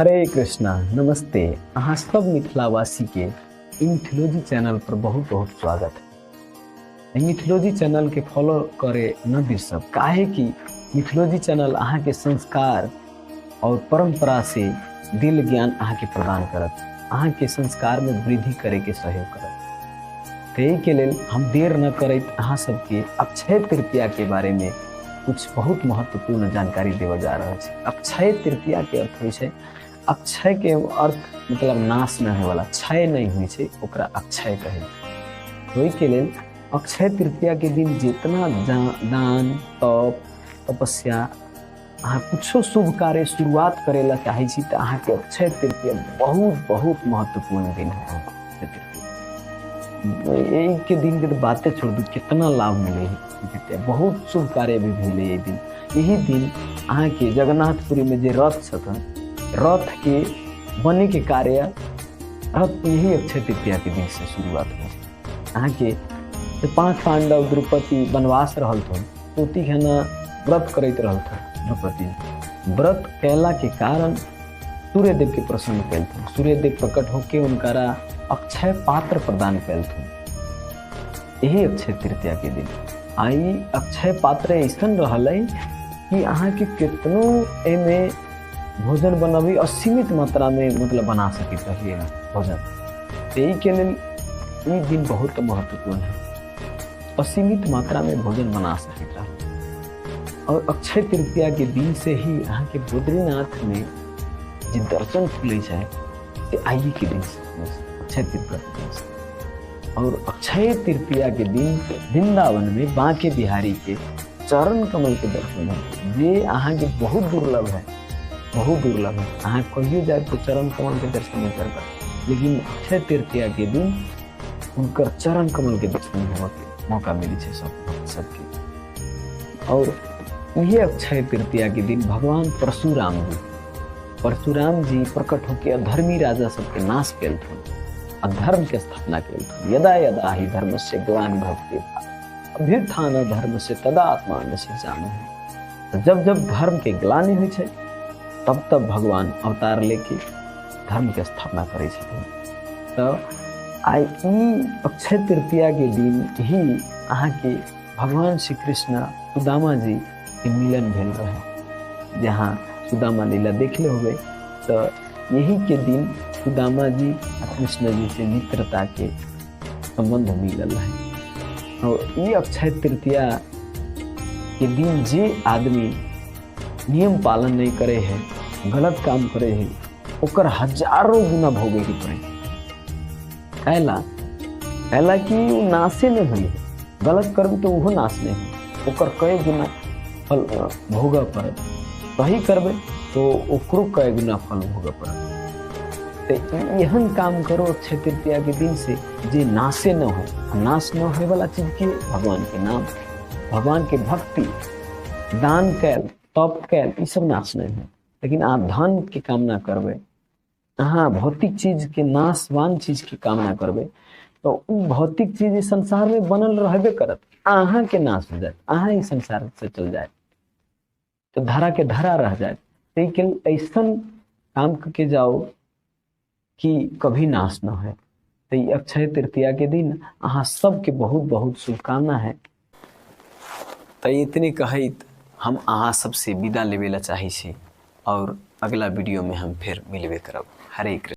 हरे कृष्णा, नमस्ते। अहाँ सब मिथिलावासी के मिथिलॉजी चैनल पर बहुत बहुत स्वागत है। मिथिलॉजी चैनल के फॉलो करे न बिसरब, काहे कि मिथिलॉजी चैनल अहाँ के संस्कार और परंपरा से दिल ज्ञान अहाँ के प्रदान करत, अहाँ के संस्कार में वृद्धि करे के सहयोग करत। तो यही के लेल हम देर न करत अहाँ सबके अक्षय तृतीया के बारे में कुछ बहुत महत्वपूर्ण जानकारी देवे जा रहा है। अक्षय तृतीया के अर्थ होय छै, अक्षय के अर्थ मतलब नाश न होए वाला, क्षय नहीं हुई छै, ओकरा अक्षय कहे। ओहि के लेल अक्षय तृतीया के दिन जितना दान तप तपस्या अहाँ कुछो शुभ कार्य शुरुआत करे ला चाहे छी तो अहाँ के अक्षय तृतीया बहुत बहुत महत्वपूर्ण दिन है। यही के दिन के तो बातें छोड़ दू, कितना लाभ मिले है, बहुत शुभ कार्य भी भेले ये दिन। यही दिन अहाँ के जगन्नाथपुरी में जे रथ छथन, रथ के बने के कार्य रथ यही अक्षय तृतीया के दिन से शुरुआत हो। अहाँ के 5 पांडव द्रौपदी वनवास रहल थन, पोती खाना व्रत करते रहल थन। द्रौपदी व्रत कैला के कारण सूर्यदेव के प्रसन्न कैल थन। सूर्यदेव प्रकट होके उनकारा अक्षय पात्र प्रदान कैल थन। यही अक्षय तृतीया के दिन आई अक्षय पात्र ऐसा रहल कि अहाँ के कितनो एमे भोजन बनाबी असीमित मात्रा में मतलब बना सकते रहिए भोजन। यही के लिए ये दिन बहुत महत्वपूर्ण है, असीमित मात्रा में भोजन बना सकते रहिए। और अक्षय तृतीया के दिन से ही अहाँ के बद्रीनाथ में जो दर्शन खुले जाए आइए के दिन अक्षय तृतीया के दिन से। और अक्षय तृतीया के दिन वृंदावन में बांके बिहारी के चरण कमल के दर्शन है। ये अहाँ के बहुत दुर्लभ है, बहुत दुर्लभ है। अहाँ कहियो जाए तो चरण कमल के दर्शन नहीं कर पाए, लेकिन अक्षय तृतीया के दिन उनकर चरण कमल के दर्शन होने के मौका मिली है सबके। और यह अक्षय तृतीया के दिन भगवान परशुराम जी प्रकट होकर अधर्मी राजा सबके नाश कैल थे, अधर्म के स्थापना कैल थे। यदा यदा ही धर्म से ग्लानिर्भवति अभ्युत्थान धर्म से तदा आत्मान सृजामि। जब जब धर्म के ग्लानि होइ छै तब तब भगवान अवतार लेके धर्म के स्थापना करे छथिन। तो आई अक्षय तृतीया के दिन ही अहाँ के भगवान श्री कृष्ण सुदामा जी के मिलन भेल रहे। जहाँ सुदामा लीला देखले होबे, तो यही के दिन सुदामा जी और कृष्ण जी से मित्रता के संबंध मिलल है। और ये अक्षय तृतीया के दिन जे आदमी नियम पालन नहीं करे है, गलत काम करे है, ओकर हजारों गुना भोगे के पड़े। कहला कि नाशे नहीं हुई, गलत करबे तो वो नाश नहीं हुई, ओकर कई गुना फल भोगा पड़े। सही करबे तो ओकरो कई गुना फल भोगा पड़े। तो यहन काम करो अक्षय तृतीया के दिन से जे नाशे न हो। नाश न होए वाला चीज के भगवान के नाम, भगवान के भक्ति, दान कैल तप कैल, ये सब नाश नहीं है। लेकिन आप धन की कामना करबे, अहाँ भौतिक चीज के नाशवान चीज की कामना करबे, तो उ भौतिक चीज इस संसार में बनल रहबे करत, अहाँ के नाश हो जाए, अहाँ इस संसार से चल जाए, तो धरा के धरा रह जाए। लेकिन ऐसा काम करके जाओ कि कभी नाश न हो। तो ये अक्षय तृतीया के दिन अहाँ सबके बहुत बहुत शुभकामना है। तो इतने कहत हम अहाँ सबसे विदा लेवे ला चाहे छी, और अगला वीडियो में हम फिर मिलबे करब। हरे कृष्ण।